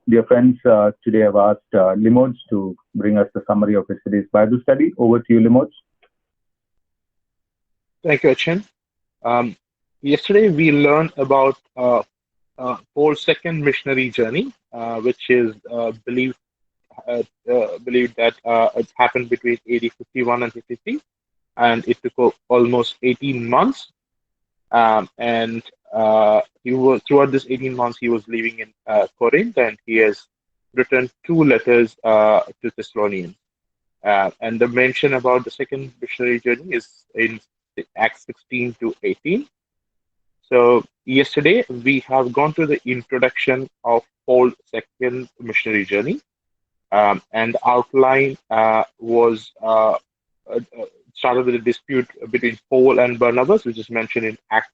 Dear friends, today I've asked Limoj to bring us the summary of yesterday's Bible study. Over to you, Limoj. Thank you, Achin. Um, Yesterday we learned about Paul's second missionary journey, which is believed that it happened between AD 51 and 53, and it took almost 18 months. And he was throughout this 18 months he was living in Corinth, and he has written two letters to Thessalonians. And the mention about the second missionary journey is in Acts 16 to 18. So yesterday we have gone through the introduction of Paul's second missionary journey, and the outline was started with a dispute between Paul and Barnabas, which is mentioned in Acts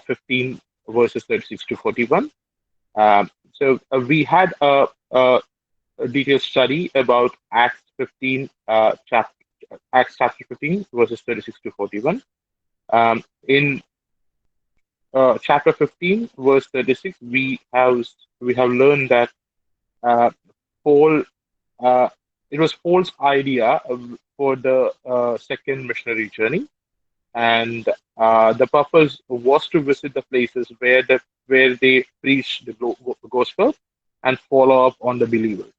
15 verses 36 to 41. We had a detailed study about Acts chapter 15 verses 36 to 41. In chapter 15 verse 36, we have learned that uh, Paul it was Paul's idea for the second missionary journey, and the purpose was to visit the places where they preach the gospel and follow up on the believers.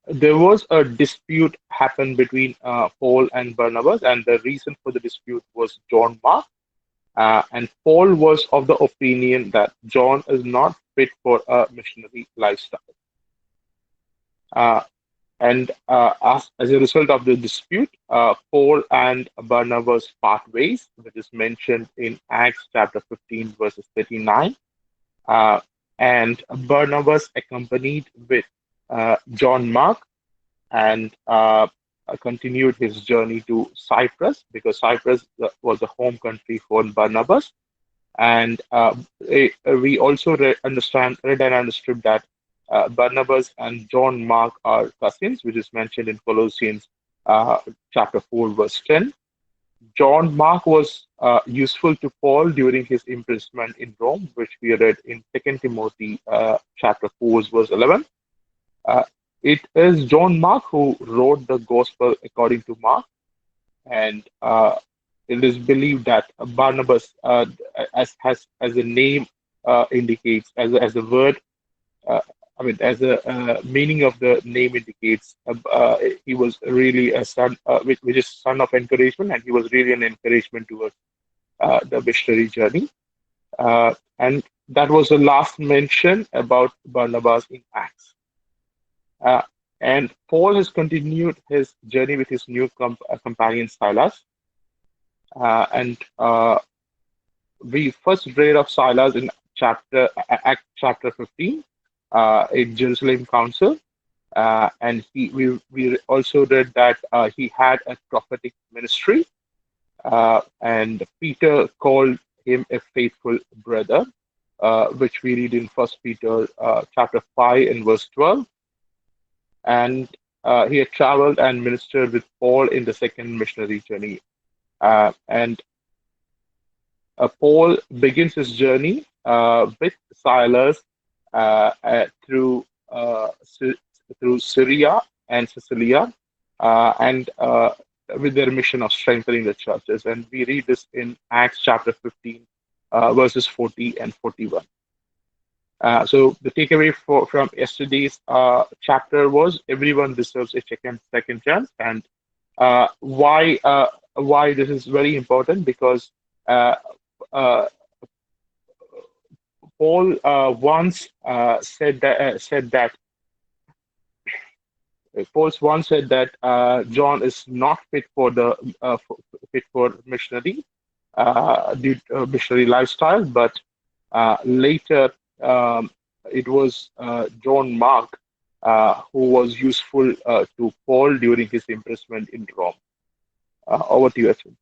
There was a dispute happened between Paul and Barnabas, and the reason for the dispute was John Mark. And Paul was of the opinion that John is not fit for a missionary lifestyle. Uh, as a result of the dispute, Paul and Barnabas part ways, which is mentioned in Acts chapter 15, verses 39. Uh, and Barnabas accompanied with John Mark and continued his journey to Cyprus, because Cyprus was the home country for Barnabas. And we also read and understood that Barnabas and John Mark are cousins, which is mentioned in Colossians chapter 4, verse 10. John Mark was useful to Paul during his imprisonment in Rome, which we read in 2 Timothy chapter 4, verse 11. Uh, it is John Mark who wrote the Gospel according to Mark, and it is believed that Barnabas, as the name indicates, as the word, uh, as the meaning of the name indicates, he was really a son, which is son of encouragement, and he was really an encouragement towards the missionary journey. And that was the last mention about Barnabas in Acts. Uh, and Paul has continued his journey with his new companion Silas. And we first read of Silas in Act chapter 15 in Jerusalem Council. And we also read that he had a prophetic ministry, and Peter called him a faithful brother, which we read in First Peter chapter 5 and verse 12. And he had traveled and ministered with Paul in the second missionary journey. And Paul begins his journey with Silas through Syria and Sicilia, and with their mission of strengthening the churches. And we read this in Acts chapter 15, verses 40 and 41. So the takeaway from yesterday's chapter was everyone deserves a second chance, and why this is very important, because uh, uh, Paul once said that John is not fit for the fit for missionary due to missionary lifestyle, but later um, it was John Mark who was useful to Paul during his imprisonment in Rome. Over to you, Achin.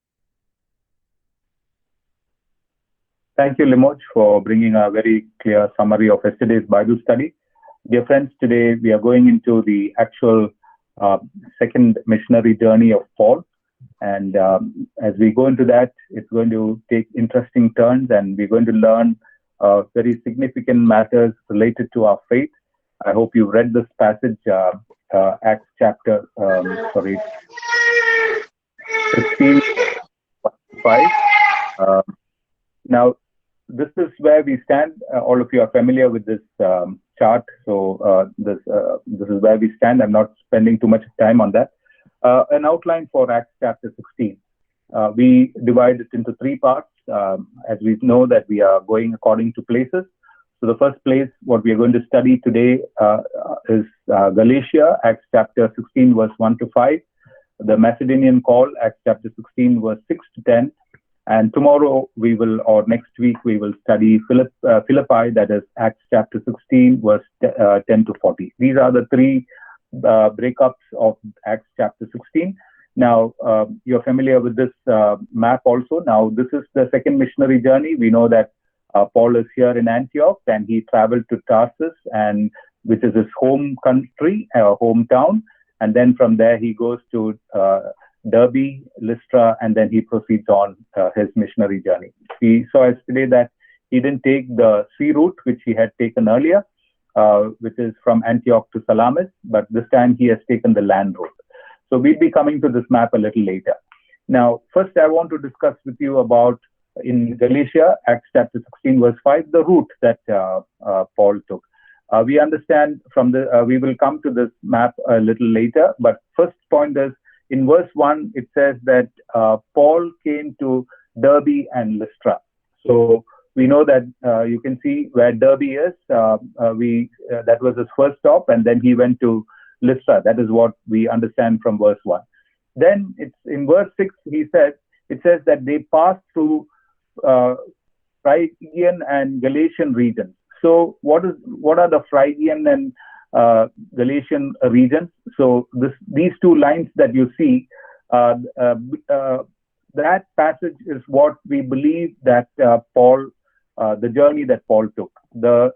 Thank you, Limoj, for bringing a very clear summary of yesterday's Bible study. Dear friends, today we are going into the actual uh, second missionary journey of Paul. And as we go into that, it's going to take interesting turns, and we're going to learn very significant matters related to our faith. I hope you read this passage, Acts chapter, 16, 5. Now, this is where we stand. All of you are familiar with this chart. So this is where we stand. I'm not spending too much time on that. An outline for Acts chapter 16. We divide it into three parts, as we know that we are going according to places. So the first place, what we are going to study today is Galatia, Acts chapter 16, verse 1 to 5. The Macedonian call, Acts chapter 16, verse 6 to 10. And tomorrow we will, or next week, we will study Philippi, that is Acts chapter 16, verse 10 to 40. These are the three breakups of Acts chapter 16. Now, you're familiar with this map also. Now, this is the second missionary journey. We know that Paul is here in Antioch, and he traveled to Tarsus, and which is his home country, hometown. And then from there, he goes to Derbe, Lystra, and then he proceeds on his missionary journey. We saw yesterday that he didn't take the sea route, which he had taken earlier, which is from Antioch to Salamis, but this time he has taken the land route. So we'll be coming to this map a little later. Now, first I want to discuss with you about, in Galatia, Acts chapter 16, verse 5, the route that Paul took. We understand from the, we will come to this map a little later, but first point is, in verse 1, it says that Paul came to Derbe and Lystra. So we know that you can see where Derbe is. That was his first stop, and then he went to Lystra. That is what we understand from verse 1. Then it's in verse 6, it says that they passed through Phrygian and Galatian regions. So what are the Phrygian and Galatian regions? So these two lines that you see, that passage is what we believe that Paul, the journey that Paul took. The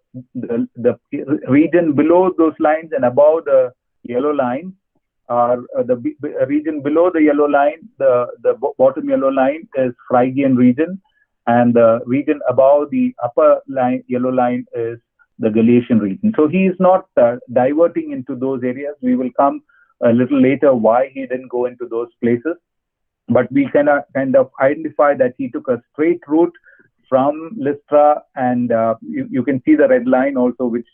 region below those lines and above the yellow line are the region below the yellow line. The bottom yellow line is Phrygian region, and the region above the upper line, yellow line, is the Galatian region. So he is not diverting into those areas. We will come a little later why he didn't go into those places. But we can kind of identify that he took a straight route from Lystra, and you can see the red line also, which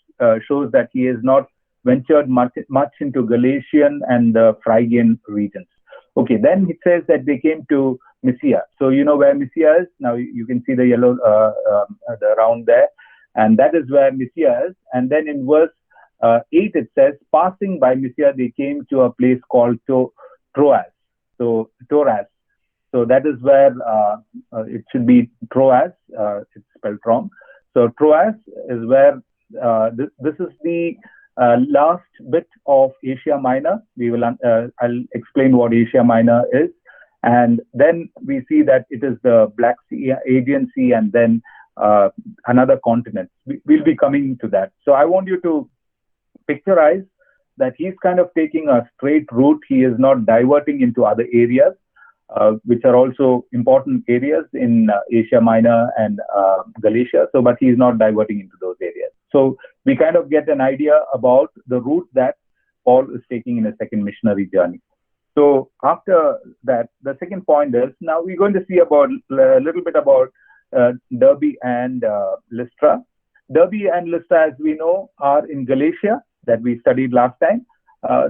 shows that he has not ventured much into Galatian and the Phrygian regions. Okay, then it says that they came to Mysia. So you know where Mysia is. Now you can see the yellow, the round there. And that is where Mysia is. And then in verse 8, it says, passing by Mysia, they came to a place called Troas. So Troas. So that is where it should be Troas. It's spelled wrong. So Troas is where this is the last bit of Asia Minor. We will I'll explain what Asia Minor is. And then we see that it is the Black Sea, Aegean Sea, and then another continent. We'll be coming to that. So I want you to picturize that he's kind of taking a straight route. He is not diverting into other areas, which are also important areas in Asia Minor and Galatia. So, but he's not diverting into those areas. So we kind of get an idea about the route that Paul is taking in a second missionary journey. So after that, the second point is, now we're going to see about a little bit about Derbe and Lystra. Derbe and Lystra, as we know, are in Galatia, that we studied last time.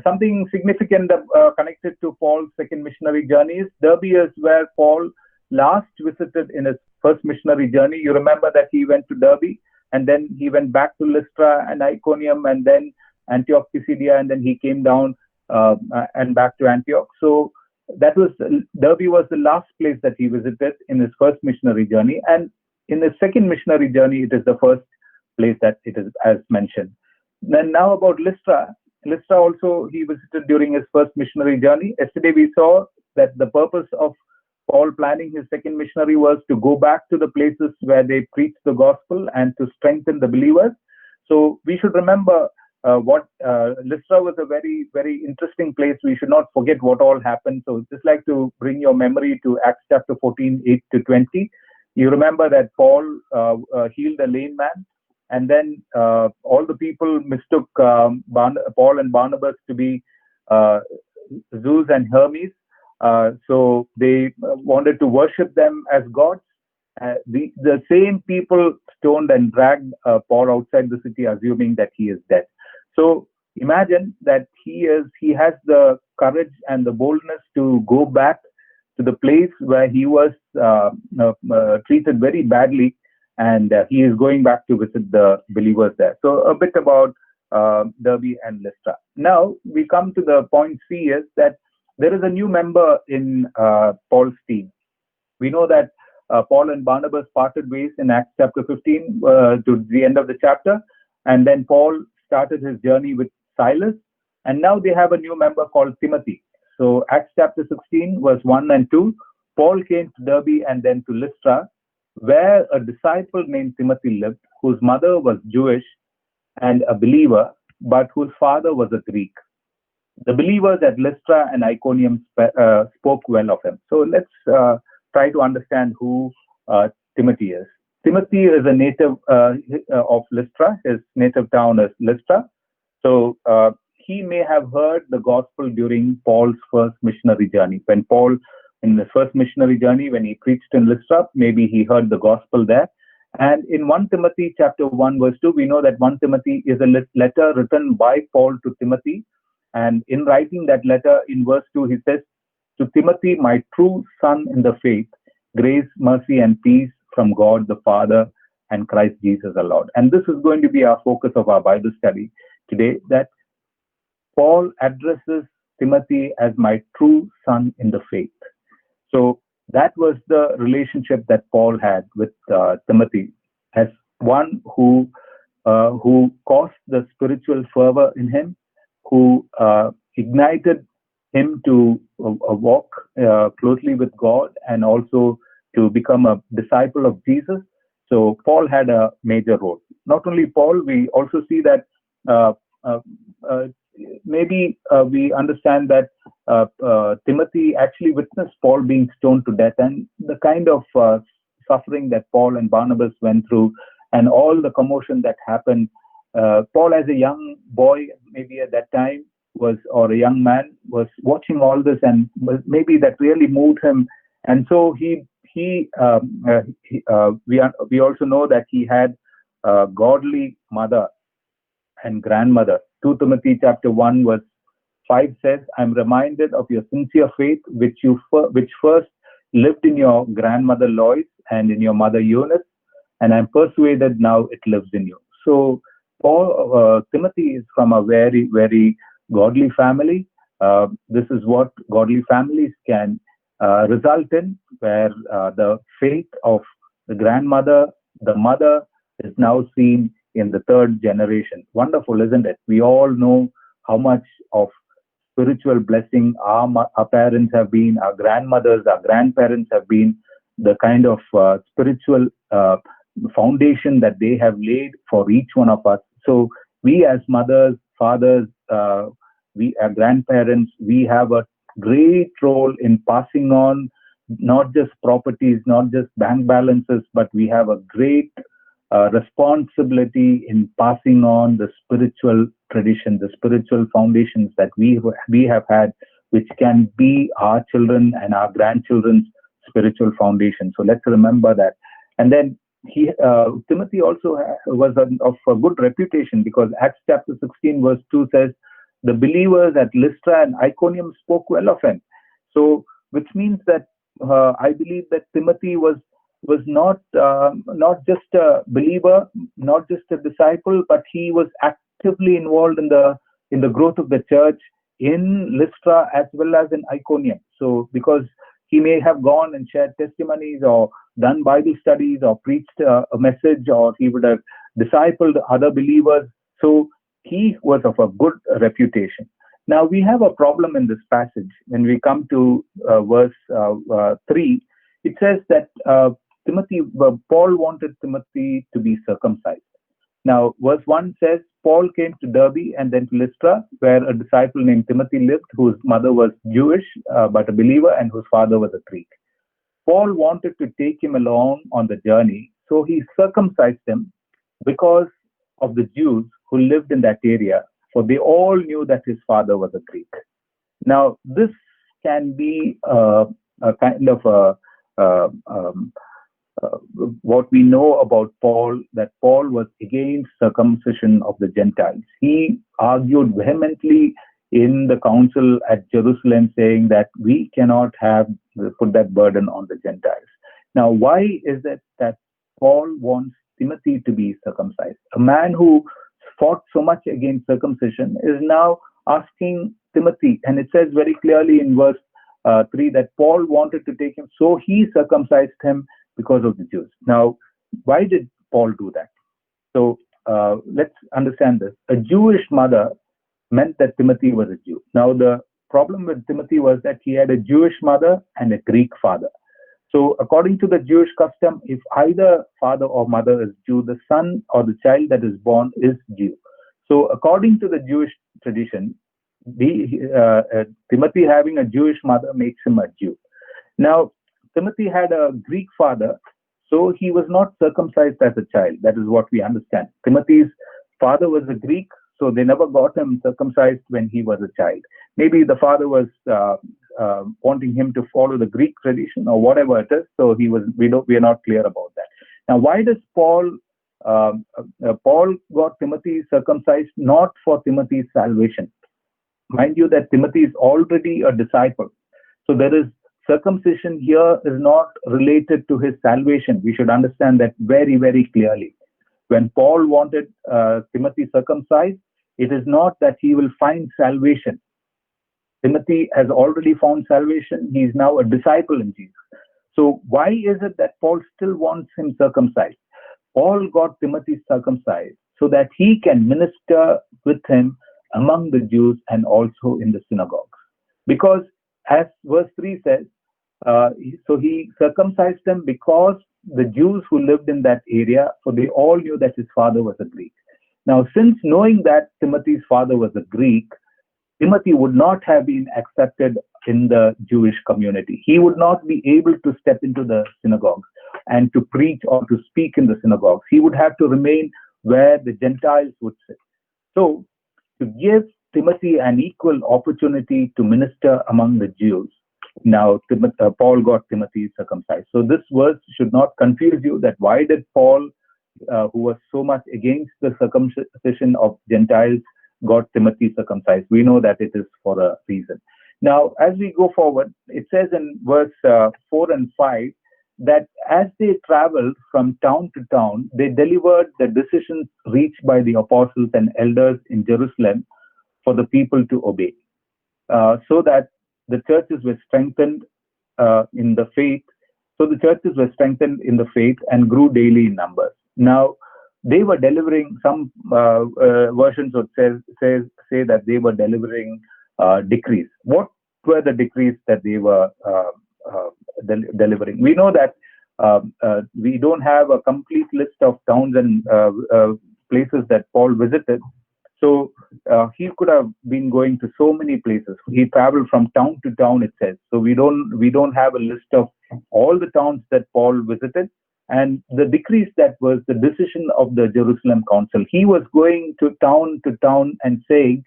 Something significant connected to Paul's second missionary journey is Derbe is where Paul last visited in his first missionary journey. You remember that he went to Derbe, and then he went back to Lystra and Iconium, and then Antioch Pisidia, and then he came down and back to Antioch. So that was, Derbe was the last place that he visited in his first missionary journey. And in his second missionary journey, it is the first place that it is as mentioned. Then now about Lystra. Lystra also he visited during his first missionary journey. Yesterday we saw that the purpose of Paul planning his second missionary was to go back to the places where they preached the gospel and to strengthen the believers. So we should remember what Lystra was a very, very interesting place. We should not forget what all happened. So just like to bring your memory to Acts chapter 14, 8 to 20. You remember that Paul healed a lame man, and then all the people mistook Paul and Barnabas to be uh, Zeus and Hermes. So they wanted to worship them as gods. The same people stoned and dragged Paul outside the city, assuming that he is dead. So imagine that he has the courage and the boldness to go back to the place where he was treated very badly, and he is going back to visit the believers there. So a bit about Derbe and Lystra. Now we come to the point C, is that there is a new member in Paul's team. We know that Paul and Barnabas parted ways in Acts chapter 15 to the end of the chapter, and then Paul started his journey with Silas, and now they have a new member called Timothy. So Acts chapter 16, verse 1 and 2, Paul came to Derbe and then to Lystra, where a disciple named Timothy lived, whose mother was Jewish and a believer, but whose father was a Greek. The believers at Lystra and Iconium spoke well of him. So let's try to understand who Timothy is. Timothy is a native of Lystra. His native town is Lystra. So he may have heard the gospel during Paul's first missionary journey. When Paul, in the first missionary journey, when he preached in Lystra, maybe he heard the gospel there. And in 1 Timothy chapter 1, verse 2, we know that 1 Timothy is a letter written by Paul to Timothy. And in writing that letter, in verse 2, he says, "To Timothy, my true son in the faith, grace, mercy, and peace from God the Father and Christ Jesus the Lord." And this is going to be our focus of our Bible study today, that Paul addresses Timothy as my true son in the faith. So that was the relationship that Paul had with Timothy, as one who caused the spiritual fervor in him, who ignited him to walk closely with God and also to become a disciple of Jesus. So Paul had a major role. Not only Paul, we also see that maybe we understand that Timothy actually witnessed Paul being stoned to death, and the kind of suffering that Paul and Barnabas went through and all the commotion that happened. Paul, as a young boy, maybe at that time, or a young man, was watching all this, and maybe that really moved him. And so we also know that he had a godly mother and grandmother. 2 Timothy chapter 1 verse 5 says, "I'm reminded of your sincere faith, which first lived in your grandmother Lois and in your mother Eunice, and I'm persuaded now it lives in you." So Timothy is from a very, very godly family. This is what godly families can result in, where the faith of the grandmother, the mother, is now seen in the third generation. Wonderful, isn't it? We all know how much of spiritual blessing our parents have been, our grandmothers, our grandparents have been, the kind of spiritual foundation that they have laid for each one of us. So we as mothers, fathers, we as grandparents, we have a great role in passing on not just properties, not just bank balances, but we have a great responsibility in passing on the spiritual tradition, the spiritual foundations that we have had, which can be our children and our grandchildren's spiritual foundation. So let's remember that. And then Timothy also was of a good reputation, because Acts chapter 16 verse 2 says, "The believers at Lystra and Iconium spoke well of him." So, which means that I believe that Timothy was not just a believer, not just a disciple, but he was actively involved in the growth of the church in Lystra as well as in Iconium. So, because he may have gone and shared testimonies or done Bible studies or preached a message, or he would have discipled other believers. So he was of a good reputation. Now we have a problem in this passage. When we come to verse 3, it says that Paul wanted Timothy to be circumcised. Now verse 1 says, "Paul came to Derbe and then to Lystra, where a disciple named Timothy lived, whose mother was Jewish but a believer, and whose father was a Greek." Paul wanted to take him along on the journey, so he circumcised him because of the Jews who lived in that area, for they all knew that his father was a Greek. Now, this can be a kind of what we know about Paul, that Paul was against circumcision of the Gentiles. He argued vehemently in the council at Jerusalem, saying that we cannot put that burden on the Gentiles. Now, why is it that Paul wants Timothy to be circumcised? A man who fought so much against circumcision is now asking Timothy, and it says very clearly in verse 3 that Paul wanted to take him, so he circumcised him because of the Jews. Now, why did Paul do that? So let's understand this. A Jewish mother meant that Timothy was a Jew. Now, the problem with Timothy was that he had a Jewish mother and a Greek father. So according to the Jewish custom, if either father or mother is Jew, the son or the child that is born is Jew. So according to the Jewish tradition, Timothy having a Jewish mother makes him a Jew. Now, Timothy had a Greek father, so he was not circumcised as a child. That is what we understand. Timothy's father was a Greek, so they never got him circumcised when he was a child. Maybe the father was wanting him to follow the Greek tradition or whatever it is. So we are not clear about that. Now, why does Paul got Timothy circumcised? Not for Timothy's salvation. Mind you that Timothy is already a disciple. So there is circumcision here is not related to his salvation. We should understand that very, very clearly. When Paul wanted Timothy circumcised, it is not that he will find salvation. Timothy has already found salvation. He is now a disciple in Jesus. So why is it that Paul still wants him circumcised? Paul got Timothy circumcised so that he can minister with him among the Jews and also in the synagogues. Because as verse 3 says, so he circumcised them because the Jews who lived in that area, for they all knew that his father was a Greek. Now, since knowing that Timothy's father was a Greek, Timothy would not have been accepted in the Jewish community. He would not be able to step into the synagogues and to preach or to speak in the synagogues. He would have to remain where the Gentiles would sit. So, to give Timothy an equal opportunity to minister among the Jews, now Paul got Timothy circumcised. So this verse should not confuse you that why did Paul, who was so much against the circumcision of Gentiles, got Timothy circumcised? We know that it is for a reason. Now, as we go forward, it says in verse 4 and 5 that as they traveled from town to town, they delivered the decisions reached by the apostles and elders in Jerusalem for the people to obey, so that the churches were strengthened in the faith. So the churches were strengthened in the faith and grew daily in numbers. Now, they were delivering, some versions would say that they were delivering decrees. What were the decrees that they were delivering? We know that we don't have a complete list of towns and places that Paul visited. So he could have been going to so many places. He traveled from town to town, it says. So we don't have a list of all the towns that Paul visited. And the decrees, that was the decision of the Jerusalem Council. He was going to town and saying,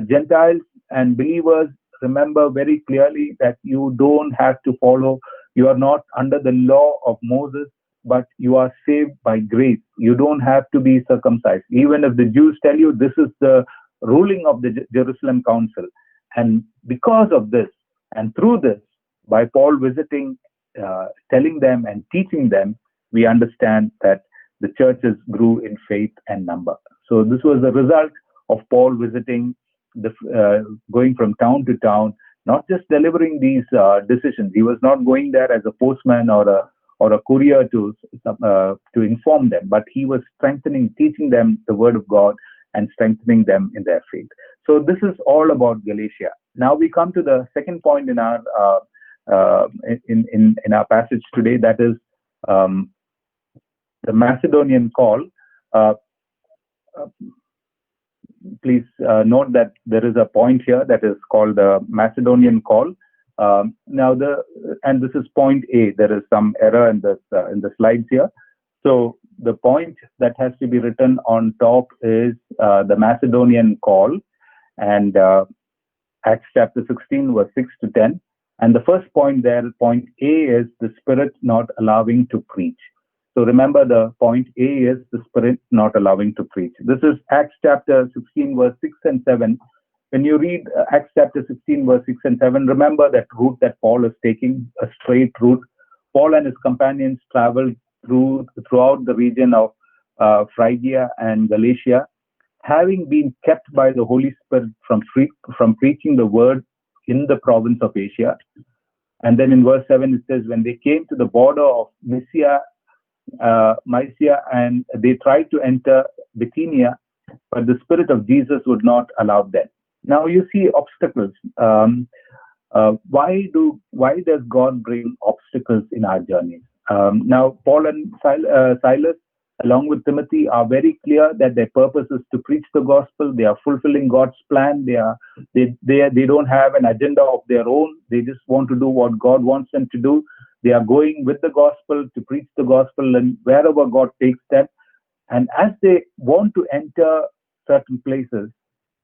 Gentiles and believers, remember very clearly that you don't have to follow, you are not under the law of Moses, but you are saved by grace. You don't have to be circumcised. Even if the Jews tell you this is the ruling of the Jerusalem Council. And because of this, and through this, by Paul visiting, telling them and teaching them, we understand that the churches grew in faith and number. So this was the result of Paul visiting, going from town to town, not just delivering these decisions. He was not going there as a postman or a courier to inform them, but he was strengthening, teaching them the word of God and strengthening them in their faith. So this is all about Galatia. Now we come to the second point in our in our passage today, that is the Macedonian call. Please note that there is a point here that is called the Macedonian call. Now and this is point A. There is some error in the slides here. So the point that has to be written on top is the Macedonian call, and Acts chapter 16, verse 6 to 10. And the first point there, point A, is the Spirit not allowing to preach. So remember, the point A is the Spirit not allowing to preach. This is Acts chapter 16, verse 6 and 7. When you read Acts chapter 16, verse 6 and 7, remember that route that Paul is taking, a straight route. Paul and his companions traveled throughout the region of Phrygia and Galatia, having been kept by the Holy Spirit from preaching the word in the province of Asia. And then in verse 7, it says, when they came to the border of Mysia, and they tried to enter Bithynia, but the Spirit of Jesus would not allow them. Now you see obstacles. Why does God bring obstacles in our journey? Now Paul and Silas, along with Timothy, are very clear that their purpose is to preach the gospel. They are fulfilling God's plan. They don't have an agenda of their own. They just want to do what God wants them to do. They are going with the gospel to preach the gospel, and wherever God takes them. And as they want to enter certain places,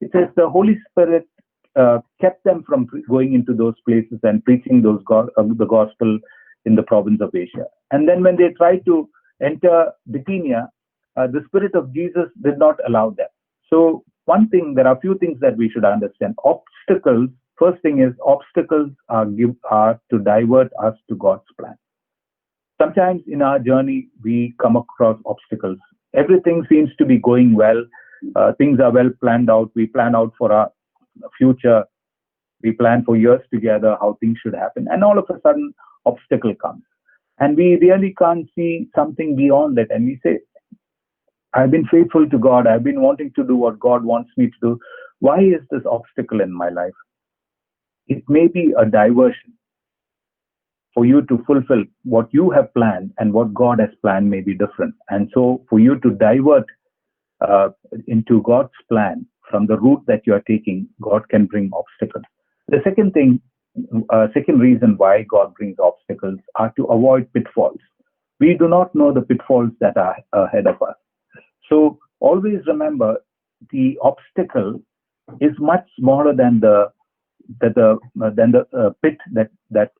it says the Holy Spirit kept them from going into those places and preaching the gospel in the province of Asia. And then when they tried to enter Bithynia, the Spirit of Jesus did not allow them. So there are a few things that we should understand. Obstacles, first thing is, obstacles are to divert us to God's plan. Sometimes in our journey, we come across obstacles. Everything seems to be going well. Things are well planned out. We plan out for our future. We plan for years together how things should happen. And all of a sudden, obstacle comes. And we really can't see something beyond that. And we say, I've been faithful to God. I've been wanting to do what God wants me to do. Why is this obstacle in my life? It may be a diversion for you to fulfill what you have planned, and what God has planned may be different. And so for you to divert into God's plan from the route that you are taking, God can bring obstacles. The second reason why God brings obstacles are to avoid pitfalls. We do not know the pitfalls that are ahead of us. So always remember, the obstacle is much smaller than the pit that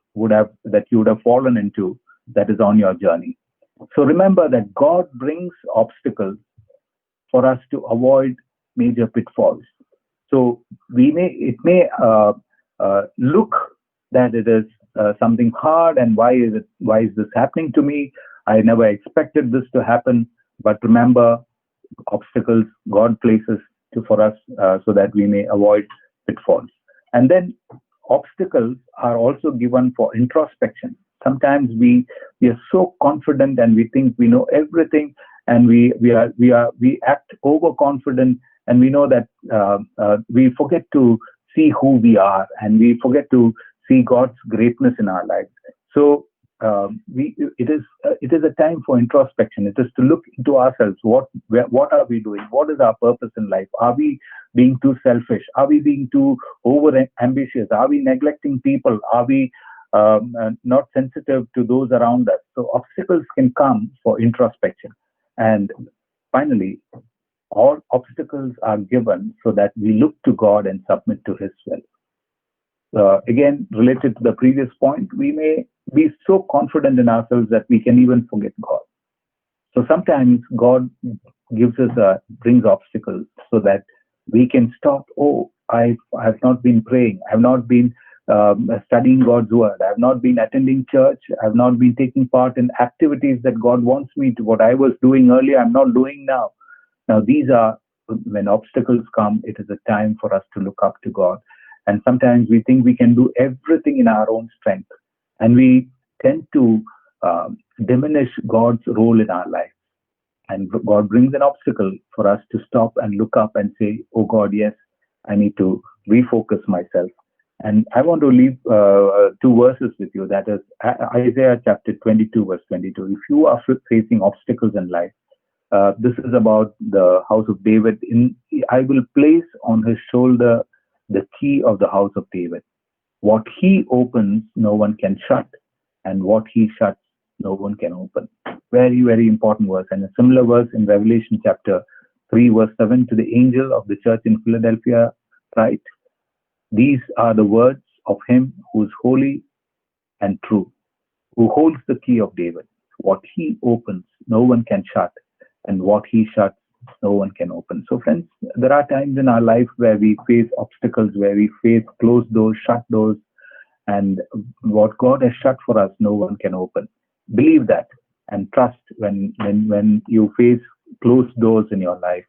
you would have fallen into, that is on your journey. So remember that God brings obstacles for us to avoid major pitfalls. So it may look that it is something hard, and why is this happening to me? I never expected this to happen. But remember, obstacles God places for us so that we may avoid pitfalls. And then obstacles are also given for introspection. Sometimes we are so confident and we think we know everything, and we act overconfident, and we know that we forget to see who we are, and we forget to see God's greatness in our lives. So it is a time for introspection. It is to look into ourselves. What are we doing? What is our purpose in life? Are we being too selfish? Are we being too over ambitious? Are we neglecting people? Are we not sensitive to those around us? So obstacles can come for introspection. And finally, all obstacles are given so that we look to God and submit to His will. Again, related to the previous point, we may be so confident in ourselves that we can even forget God. So sometimes God brings obstacles so that we can stop. Oh, I have not been praying. I have not been studying God's word. I have not been attending church. I have not been taking part in activities that God wants me to. What I was doing earlier, I'm not doing now. Now, these are, when obstacles come, it is a time for us to look up to God. And sometimes we think we can do everything in our own strength, and we tend to diminish God's role in our life. And God brings an obstacle for us to stop and look up and say, oh God, yes, I need to refocus myself. And I want to leave two verses with you. That is Isaiah chapter 22, verse 22. If you are facing obstacles in life, this is about the house of David. I will place on his shoulder the key of the house of David. What he opens, no one can shut, and what he shuts, no one can open. Very, very important verse. And a similar verse in Revelation chapter 3, verse 7, to the angel of the church in Philadelphia, write, these are the words of him who is holy and true, who holds the key of David. What he opens, no one can shut, and what he shuts, no one can open. So friends, there are times in our life where we face obstacles, where we face closed doors, shut doors, and what God has shut for us, no one can open. Believe that and trust when you face closed doors in your life,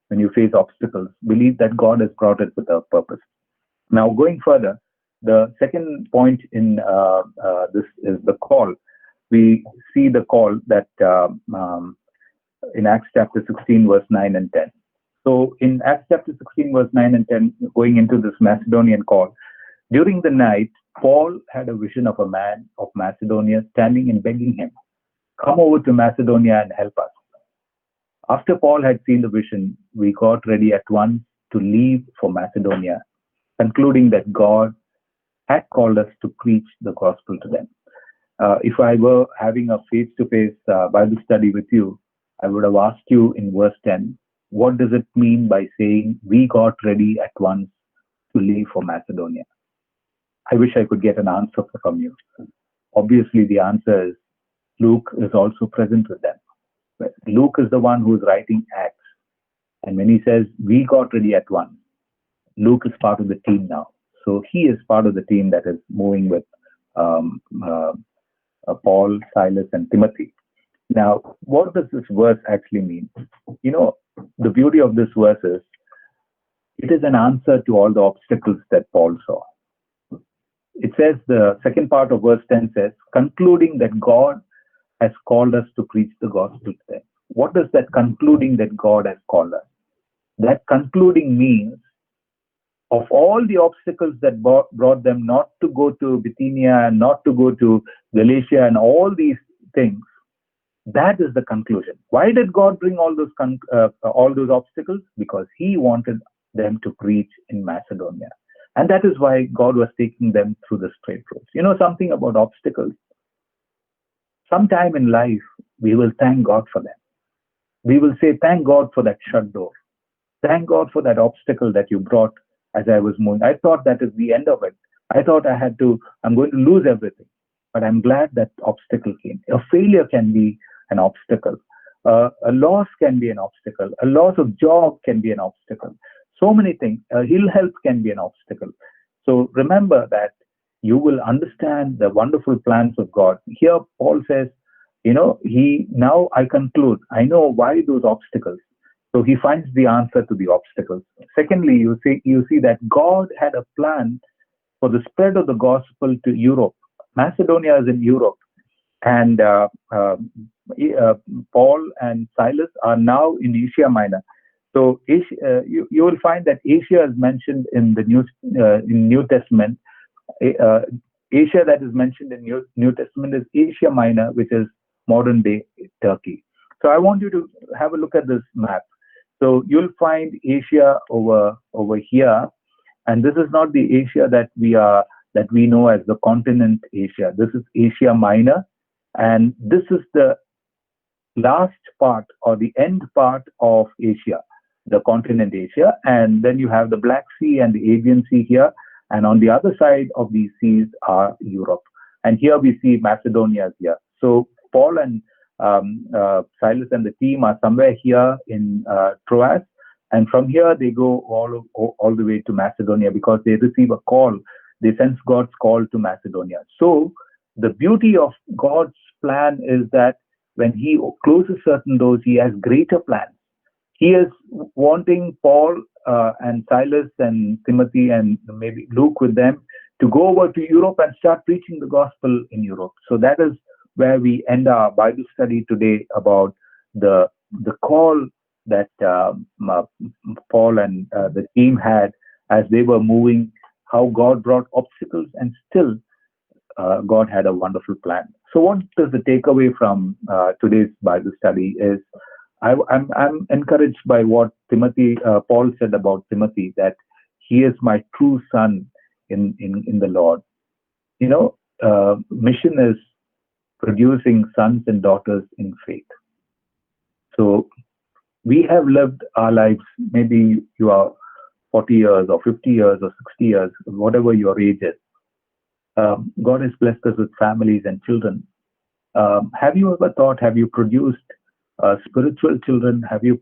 when you face obstacles, believe that God has brought it with a purpose. Now, going further, the second point in this is the call. We see the call that in Acts chapter 16, verse 9 and 10. So in Acts chapter 16, verse 9 and 10, going into this Macedonian call, during the night, Paul had a vision of a man of Macedonia standing and begging him, come over to Macedonia and help us. After Paul had seen the vision, we got ready at once to leave for Macedonia, concluding that God had called us to preach the gospel to them. If I were having a face-to-face Bible study with you, I would have asked you in verse 10, what does it mean by saying we got ready at once to leave for Macedonia? I wish I could get an answer from you. Obviously, the answer is Luke is also present with them. But Luke is the one who is writing Acts. And when he says we got ready at once, Luke is part of the team now. So he is part of the team that is moving with Paul, Silas, and Timothy. Now, what does this verse actually mean? You know, the beauty of this verse is it is an answer to all the obstacles that Paul saw. It says, the second part of verse 10 says, concluding that God has called us to preach the gospel to them. What does that concluding that God has called us? That concluding means of all the obstacles that brought them not to go to Bithynia and not to go to Galatia and all these things, that is the conclusion. Why did God bring all those obstacles? Because he wanted them to preach in Macedonia. And that is why God was taking them through the straight roads. You know something about obstacles? Sometime in life, we will thank God for them. We will say, thank God for that shut door. Thank God for that obstacle that you brought as I was moving. I thought that is the end of it. I thought I'm going to lose everything. But I'm glad that obstacle came. A failure can be an obstacle. A loss can be an obstacle. A loss of job can be an obstacle. So many things. Ill health can be an obstacle. So remember that you will understand the wonderful plans of God. Here Paul says, now I conclude, I know why those obstacles. So he finds the answer to the obstacles. Secondly, you see that God had a plan for the spread of the gospel to Europe. Macedonia is in Europe, and Paul and Silas are now in Asia Minor. So Asia, you will find that Asia is mentioned in the New Testament. Asia that is mentioned in New Testament is Asia Minor, which is modern day Turkey. So I want you to have a look at this map. So you'll find Asia over here, and this is not the Asia that we know as the continent Asia. This is Asia Minor, and this is the last part or the end part of Asia, the continent Asia, and then you have the Black Sea and the Aegean Sea here, and on the other side of these seas are Europe. And here we see Macedonia here. So Paul and Silas and the team are somewhere here in Troas, and from here they go all the way to Macedonia because they receive a call. They sense God's call to Macedonia. So the beauty of God's plan is that when he closes certain doors, he has greater plans. He is wanting Paul and Silas and Timothy and maybe Luke with them to go over to Europe and start preaching the gospel in Europe. So that is where we end our Bible study today about the call that Paul and the team had as they were moving, how God brought obstacles and still God had a wonderful plan. So what is the takeaway from today's Bible study is I'm encouraged by what Paul said about Timothy, that he is my true son. in the Lord. Mission is producing sons and daughters in faith. So we have lived our lives, maybe you are 40 years or 50 years or 60 years, whatever your age is. God has blessed us with families and children. Have you ever thought, have you produced spiritual children? Have you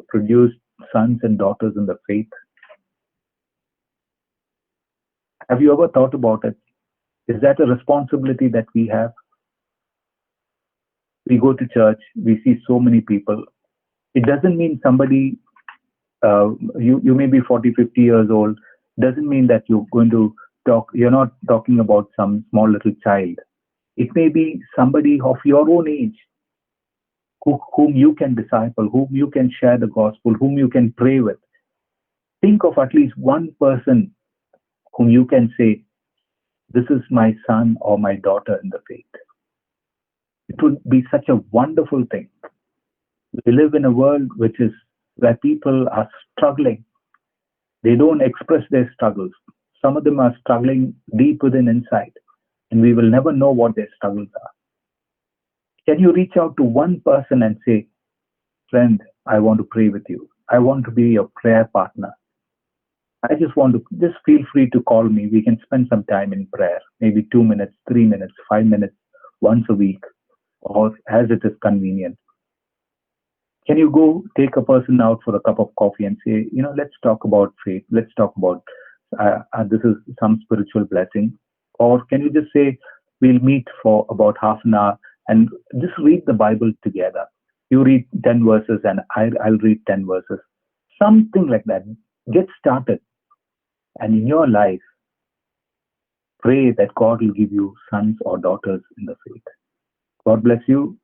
produced sons and daughters in the faith? Have you ever thought about it? Is that a responsibility that we have? We go to church, we see so many people. It doesn't mean somebody, you may be 40, 50 years old, doesn't mean that you're going to talk, you're not talking about some small little child. It may be somebody of your own age whom you can disciple, whom you can share the gospel, whom you can pray with. Think of at least one person whom you can say, this is my son or my daughter in the faith. It would be such a wonderful thing. We live in a world where people are struggling. They don't express their struggles. Some of them are struggling deep within inside, and we will never know what their struggles are. Can you reach out to one person and say, friend, I want to pray with you. I want to be your prayer partner. I just feel free to call me. We can spend some time in prayer, maybe 2 minutes, 3 minutes, 5 minutes, once a week, or as it is convenient. Can you go take a person out for a cup of coffee and say, let's talk about faith. Let's talk about this is some spiritual blessing. Or can you just say, we'll meet for about half an hour and just read the Bible together. You read 10 verses and I'll read 10 verses. Something like that. Get started. And in your life, pray that God will give you sons or daughters in the faith. God bless you.